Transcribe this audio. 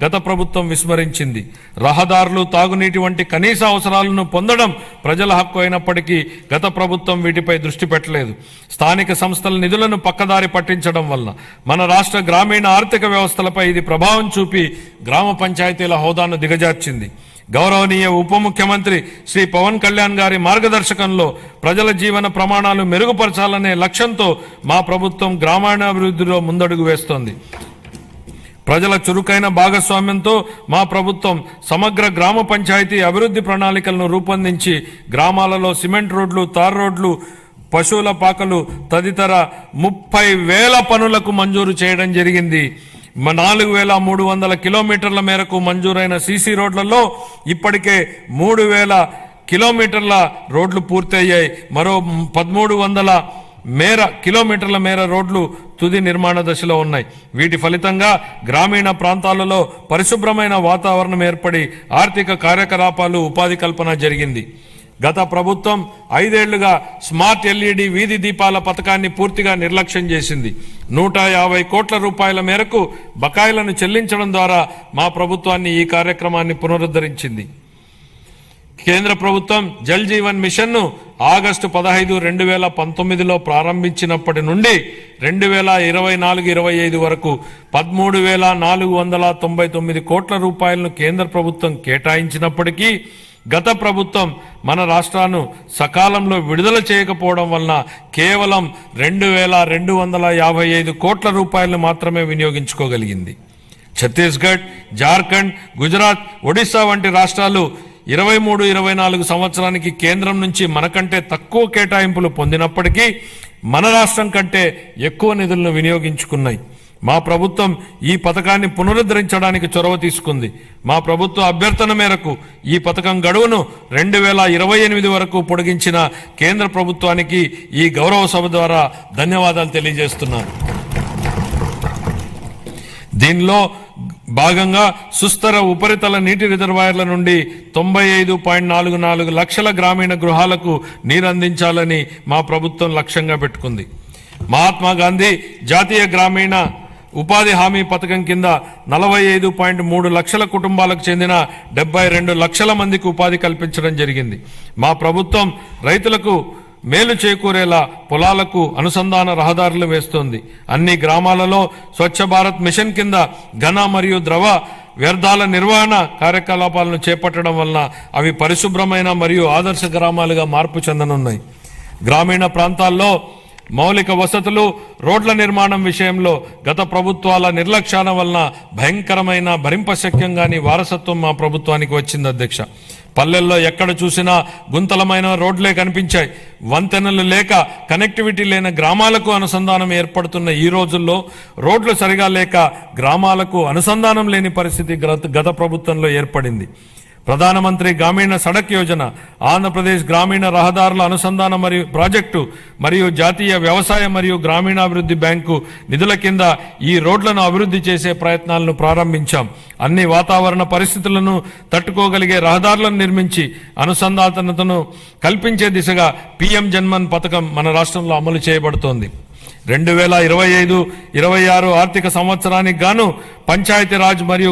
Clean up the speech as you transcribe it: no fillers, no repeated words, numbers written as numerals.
గత ప్రభుత్వం విస్మరించింది. రహదారులు, తాగునీటి వంటి కనీస అవసరాలను పొందడం ప్రజల హక్కు అయినప్పటికీ గత ప్రభుత్వం వీటిపై దృష్టి పెట్టలేదు. స్థానిక సంస్థల నిధులను పక్కదారి పట్టించడం వల్ల మన రాష్ట్ర గ్రామీణ ఆర్థిక వ్యవస్థలపై ఇది ప్రభావం చూపి గ్రామ పంచాయతీల హోదాను దిగజార్చింది. గౌరవనీయ ఉప ముఖ్యమంత్రి శ్రీ పవన్ కళ్యాణ్ గారి మార్గదర్శకంలో ప్రజల జీవన ప్రమాణాలు మెరుగుపరచాలనే లక్ష్యంతో మా ప్రభుత్వం గ్రామీణాభివృద్ధిలో ముందడుగు వేస్తోంది. ప్రజల చురుకైన భాగస్వామ్యంతో మా ప్రభుత్వం సమగ్ర గ్రామ పంచాయతీ అభివృద్ధి ప్రణాళికలను రూపొందించి గ్రామాలలో సిమెంట్ రోడ్లు, తార్ రోడ్లు, పశువుల పాకలు తదితర 30,000 పనులకు మంజూరు చేయడం జరిగింది. 4,300 కిలోమీటర్ల మేరకు మంజూరైన సీసీ రోడ్లలో ఇప్పటికే 3,000 కిలోమీటర్ల రోడ్లు పూర్తయ్యాయి. మరో 1,300 కిలోమీటర్ల మేర రోడ్లు తుది నిర్మాణ దశలో ఉన్నాయి. వీటి ఫలితంగా గ్రామీణ ప్రాంతాలలో పరిశుభ్రమైన వాతావరణం ఏర్పడి ఆర్థిక కార్యకలాపాలు, ఉపాధి కల్పన జరిగింది. గత ప్రభుత్వం 5 ఏళ్లుగా స్మార్ట్ ఎల్ఈడి వీధి దీపాల పథకాన్ని పూర్తిగా నిర్లక్ష్యం చేసింది. 150 కోట్ల రూపాయల మేరకు బకాయిలను చెల్లించడం ద్వారా మా ప్రభుత్వాన్ని ఈ కార్యక్రమాన్ని పునరుద్ధరించింది. కేంద్ర ప్రభుత్వం జల్ జీవన్ మిషన్ను ఆగస్టు 15, 2019లో ప్రారంభించినప్పటి నుండి 2024-25 వరకు 13,499 కోట్ల రూపాయలను కేంద్ర ప్రభుత్వం కేటాయించినప్పటికీ గత ప్రభుత్వం మన రాష్ట్రాన్ని సకాలంలో విడుదల చేయకపోవడం వలన కేవలం 2,255 కోట్ల రూపాయలను మాత్రమే వినియోగించుకోగలిగింది. ఛత్తీస్గఢ్, జార్ఖండ్, గుజరాత్, ఒడిశా వంటి రాష్ట్రాలు 23-24 సంవత్సరానికి కేంద్రం నుంచి మనకంటే తక్కువ కేటాయింపులు పొందినప్పటికీ మన రాష్ట్రం కంటే ఎక్కువ నిధులను వినియోగించుకున్నాయి. మా ప్రభుత్వం ఈ పథకాన్ని పునరుద్ధరించడానికి చొరవ తీసుకుంది. మా ప్రభుత్వ అభ్యర్థన మేరకు ఈ పథకం గడువును 2028 వరకు పొడిగించిన కేంద్ర ప్రభుత్వానికి ఈ గౌరవ సభ ద్వారా ధన్యవాదాలు తెలియజేస్తున్నాను. దీనిలో భాగంగా సుస్థిర ఉపరితల నీటి రిజర్వాయర్ల నుండి 95.44 లక్షల గ్రామీణ గృహాలకు నీరందించాలని మా ప్రభుత్వం లక్ష్యంగా పెట్టుకుంది. మహాత్మా గాంధీ జాతీయ గ్రామీణ ఉపాధి హామీ పథకం కింద 45.3 లక్షల కుటుంబాలకు చెందిన 72 లక్షల మందికి ఉపాధి కల్పించడం జరిగింది. మా ప్రభుత్వం రైతులకు మేలు చేకూరేలా పొలాలకు అనుసంధాన రహదారులు వేస్తోంది. అన్ని గ్రామాలలో స్వచ్ఛ భారత్ మిషన్ కింద ఘన మరియు ద్రవ వ్యర్థాల నిర్వహణ కార్యకలాపాలను చేపట్టడం వలన అవి పరిశుభ్రమైన మరియు ఆదర్శ గ్రామాలుగా మార్పు చెందనున్నాయి. గ్రామీణ ప్రాంతాల్లో మౌలిక వసతులు, రోడ్ల నిర్మాణం విషయంలో గత ప్రభుత్వాల నిర్లక్ష్యాల వలన భయంకరమైన భరింపశక్యంగాని వారసత్వం మా ప్రభుత్వానికి వచ్చింది అధ్యక్ష. పల్లెల్లో ఎక్కడ చూసినా గుంతలమైన రోడ్లే కనిపించాయి. వంతెనలు లేక కనెక్టివిటీ లేని గ్రామాలకు అనుసంధానం ఏర్పడుతున్న ఈ రోజుల్లో రోడ్లు సరిగా లేక గ్రామాలకు అనుసంధానం లేని పరిస్థితి గత ప్రభుత్వంలో ఏర్పడింది. ప్రధానమంత్రి గ్రామీణ సడక్ యోజన, ఆంధ్రప్రదేశ్ గ్రామీణ రహదారుల అనుసంధాన మరియు ప్రాజెక్టు మరియు జాతీయ వ్యవసాయ మరియు గ్రామీణాభివృద్ధి బ్యాంకు నిధుల కింద ఈ రోడ్లను అభివృద్ధి చేసే ప్రయత్నాలను ప్రారంభించాం. అన్ని వాతావరణ పరిస్థితులను తట్టుకోగలిగే రహదారులను నిర్మించి అనుసంధానతను కల్పించే దిశగా PM జన్మన్ పథకం మన రాష్ట్రంలో అమలు చేయబడుతోంది. 2025-26 ఆర్థిక సంవత్సరానికి గాను పంచాయతీరాజ్ మరియు